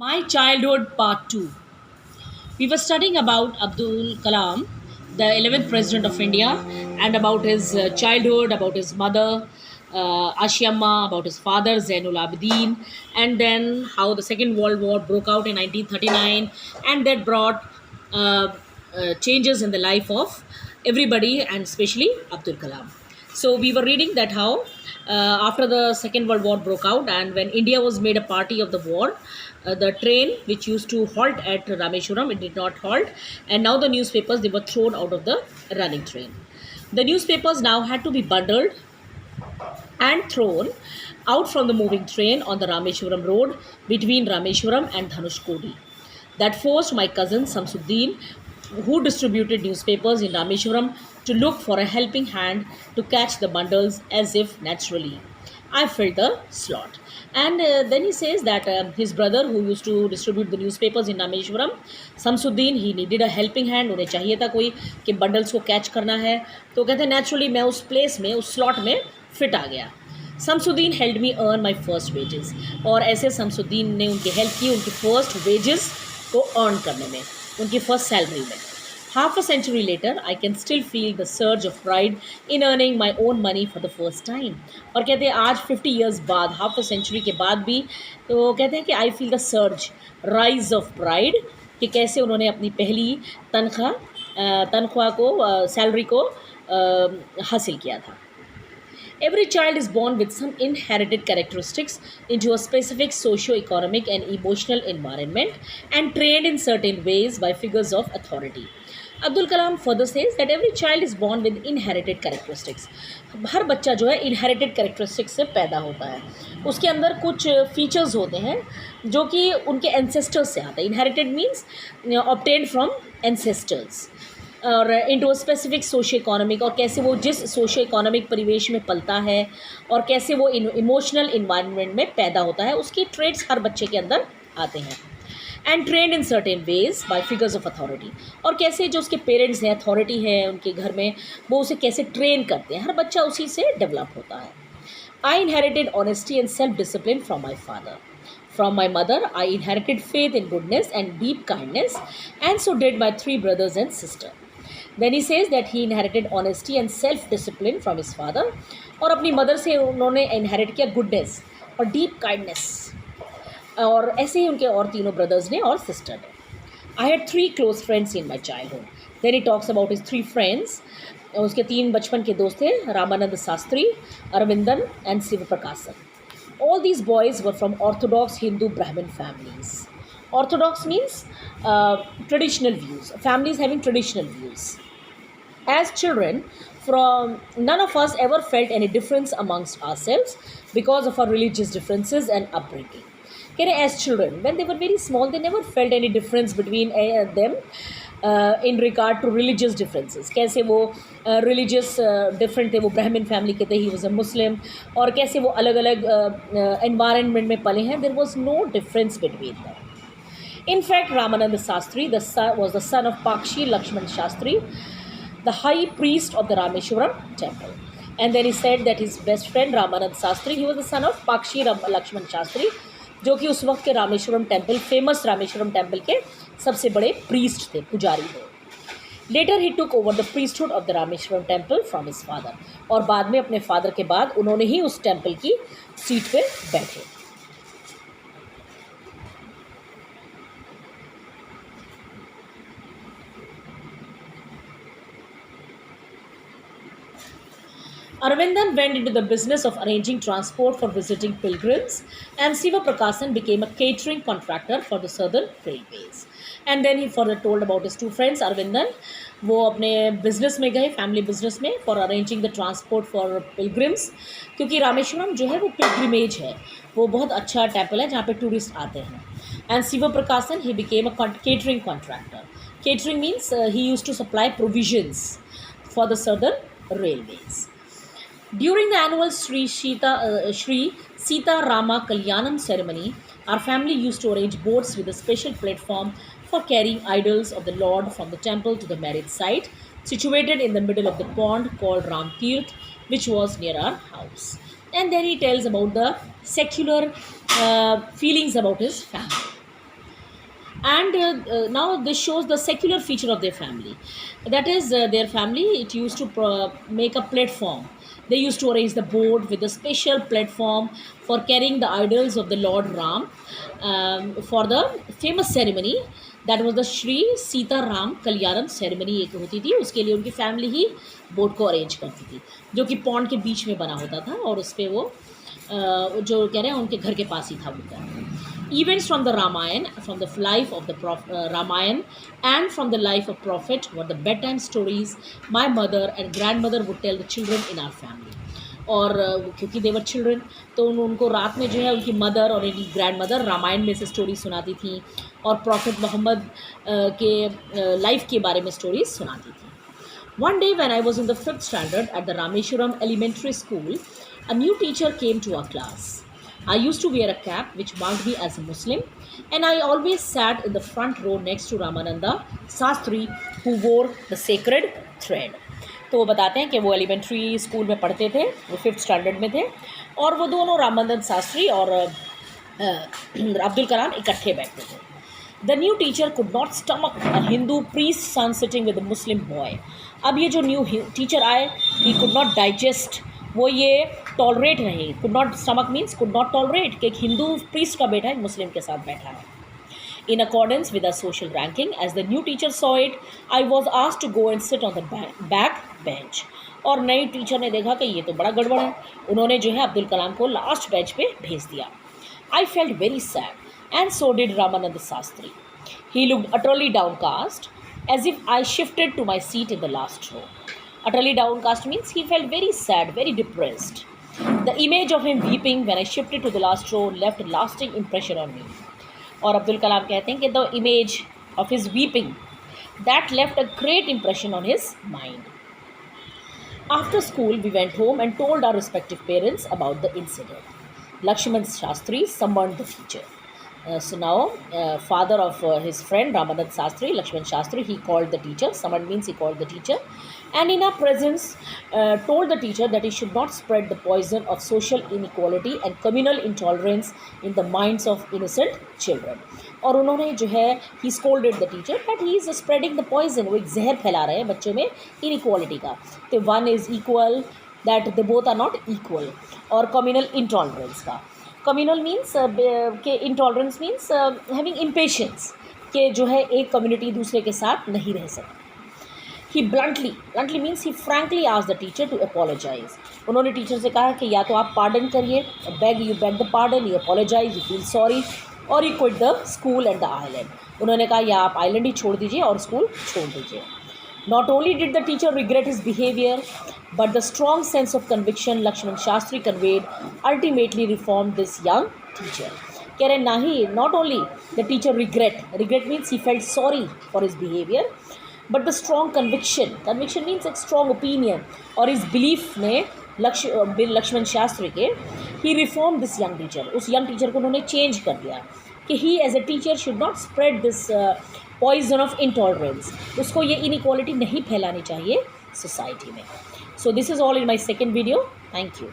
My Childhood Part 2. We were studying about Abdul Kalam, the 11th President of India, and about his childhood, about his mother, Ashiamma, about his father, Zainul Abidin, and then how the Second World War broke out in 1939, and that brought changes in the life of everybody, and especially Abdul Kalam. So we were reading that how after the Second World War broke out, and when India was made a party of the war, the train which used to halt at Rameshwaram, it did not halt, and now the newspapers, they were thrown out of the running train. The newspapers now had to be bundled and thrown out from the moving train on the Rameshwaram road between Rameshwaram and Dhanushkodi. That forced my cousin Samsuddin, who distributed newspapers in Rameshwaram, to look for a helping hand to catch the bundles as if naturally. I filled the slot. And then he says that his brother, who used to distribute the newspapers in Rameshwaram, Samsuddin, he needed a helping hand. उन्हें चाहिए था कोई कि bundles को catch करना है. तो कहते हैं नेचुरली मैं उस प्लेस में, उस स्लॉट में फिट आ गया. Shamsuddin held me earn my first wages. और ऐसे शमसुद्दीन ने उनकी हेल्प की उनकी फर्स्ट वेजेस को अर्न करने में, उनकी फर्स्ट सैलरी में. Half a century later, I can still feel the surge of pride in earning my own money for the first time. और कहते हैं आज 50 years बाद, half a century के बाद भी, तो कहते हैं कि I feel the surge, rise of pride, कि कैसे उन्होंने अपनी पहली तनख्वाह को, सैलरी को हासिल किया था. Every child is born with some inherited characteristics into a specific socio-economic and emotional environment and trained in certain ways by figures of authority. Abdul Kalam further says that every child is born with inherited characteristics. हर बच्चा जो है inherited characteristics से पैदा होता है. उसके अंदर कुछ features होते हैं जो कि उनके ancestors से आते हैं. Inherited means obtained from ancestors. और इंटू स्पेसिफिक सोशो इकोनॉमिक, और कैसे वो जिस सोशो इकोनॉमिक परिवेश में पलता है और कैसे वो इमोशनल इन्वायरमेंट में पैदा होता है, उसकी ट्रेड्स हर बच्चे के अंदर आते हैं. And trend in certain veg bye figures of authority, और कैसे जो उसके पेरेंट्स हैं, अथॉरिटी है उनके घर में, वो उसे कैसे ट्रेन करते हैं. हर बच्चा उसी से डेवलप होता है. आई inherited honesty and self discipline from my father. From my mother, I inherited faith in goodness and deep kindness, and so did my three brothers and sister. Then he says that he inherited honesty and self-discipline from his father, और अपनी mother से उन्होंने inherit किया goodness और deep kindness, और ऐसे ही उनके और तीनों ब्रदर्स ने और सिस्टर ने. I had 3 close friends in my childhood. Then he talks about his 3 friends. उसके 3 बचपन के दोस्त थे, Ramanand Shastri, Aravindan and Shiv Prakashan. All these boys were from Orthodox Hindu Brahmin families. Orthodox means traditional views, families having traditional views. As children, none of us ever felt any difference amongst ourselves because of our religious differences and upbringing. As children, when they were very small, they never felt any difference between them in regard to religious differences. कैसे वो religious different थे, वो ब्राह्मण family के थे, he was a Muslim, और कैसे वो अलग अलग environment में पले हैं, there was no difference between them. In fact, Ramananda Shastri was the son of Pakshi Lakshman Shastri, the high priest of the Rameshwaram temple. And then he said that his best friend Ramananda Shastri, he was the son of Pakshi Lakshman Shastri, जो कि उस वक्त के Rameswaram temple, famous Rameswaram temple के सबसे बड़े priest थे, पुजारी थे. Later he took over the priesthood of the Rameswaram temple from his father, और बाद में अपने फादर के बाद उन्होंने ही उस टेम्पल की सीट पे बैठे. Arvindan went into the business of arranging transport for visiting pilgrims, and Siva Prakasan became a catering contractor for the Southern Railways. And then he further told about his 2 friends. Arvindan, वो अपने business में गए, family business में, for arranging the transport for pilgrims, क्योंकि रामेश्वरम जो है वो pilgrimage है, वो बहुत अच्छा टेम्पल है जहाँ पे टूरिस्ट आते हैं. एंड शिव प्रकाशन, he became a catering contractor. Catering means he used to supply provisions for the Southern Railways. During the annual Sri Sita Rama Kalyanam ceremony, our family used to arrange boats with a special platform for carrying idols of the Lord from the temple to the marriage site, situated in the middle of the pond called Ram Tirth, which was near our house. And then he tells about the secular feelings about his family. And now this shows the secular feature of their family. That is, their family, it used to make a platform. They used to arrange the board with a special platform for carrying the idols of the Lord Ram, for the famous ceremony. That was the Shri Sita Ram Kalyanam ceremony एक होती थी, उसके लिए उनकी family ही board को arrange करती थी, जो कि पॉन्ड के बीच में बना होता था, और उस पर वो जो कह रहे हैं उनके घर के पास ही था उनका. Events from the Ramayana, from the life of the Ramayana, and from the life of Prophet were the bedtime stories my mother and grandmother would tell the children in our family. और क्योंकि देवर children, तो उनको रात में जो है उनकी mother और उनकी ग्रैंड मदर रामायण में से स्टोरी सुनाती थी, और प्रॉफिट मोहम्मद के लाइफ के बारे में स्टोरीज सुनाती थी. One day when I was in the 5th standard at the Rameshwaram Elementary School, a new teacher came to our class. I used to wear a cap which marked me as a Muslim, and I always sat in the front row next to Ramananda Sastri, who wore the sacred thread. तो वो बताते हैं कि वो elementary school में पढ़ते थे, वो 5th स्टैंडर्ड में थे, और वो दोनों रामानंद शास्त्री और अब्दुल कलाम इकट्ठे बैठते थे. The new teacher could not stomach a Hindu priest's son sitting with a Muslim boy. अब ये जो न्यू टीचर आए, he could not digest, वो ये टॉलरेट नहीं, could not stomach means could not tolerate कि एक हिंदू प्रीस्ट का बेटा एक मुस्लिम के साथ बैठा है. In accordance with our social ranking, as the new teacher saw it, I was asked to go and sit on the back bench. और नई टीचर ने देखा कि ये तो बड़ा गड़बड़ है, उन्होंने जो है अब्दुल कलाम को लास्ट बेंच पे भेज दिया. I felt very sad, and so did Ramanand Sastri. He looked utterly downcast, as if I shifted to my seat in the last row. Utterly downcast means he felt very sad, very depressed. The image of him weeping when I shifted to the last row left a lasting impression on me. और अब्दुल कलाम कहते हैं कि the image of his weeping that left a great impression on his mind. After school, we went home and told our respective parents about the incident. Lakshman Shastri summoned the teacher. So now, father of his friend Ramanand Sastri, Lakshman Shastri, he called the teacher. Summoned means he called the teacher, and in our presence told the teacher that he should not spread the poison of social inequality and communal intolerance in the minds of innocent children. और उन्होंने जो है he scolded the teacher that he is spreading the poison, वो एक जहर फैला रहे हैं बच्चों में inequality का. तो one is equal, that they both are not equal, और communal intolerance का. कम्युनल मीन्स के इंटॉलरेंस मीन्स हैविंग इम्पेशेंस, के जो है एक कम्युनिटी दूसरे के साथ नहीं रह सकती. He bluntly means he frankly asked the teacher to apologise. उन्होंने टीचर से कहा कि या तो आप पार्डन करिए, you beg the pardon, you apologise, you feel sorry, और you quit the school and the island. उन्होंने कहा या आप आइलैंड ही छोड़ दीजिए और स्कूल छोड़ दीजिए. Not only did the teacher regret his behavior, but the strong sense of conviction Lakshman Shastri conveyed ultimately reformed this young teacher. कह रहे ना ही not only the teacher regret means he felt sorry for his behavior, but the strong conviction means एक strong opinion, और his belief ने लक्ष्मण शास्त्री के he reformed this young teacher. उस young teacher को उन्होंने change कर दिया कि he as a teacher should not spread this poison of intolerance, उसको ये इनइक्वालिटी नहीं फैलानी चाहिए सोसाइटी में. So this is all in my second video. Thank you.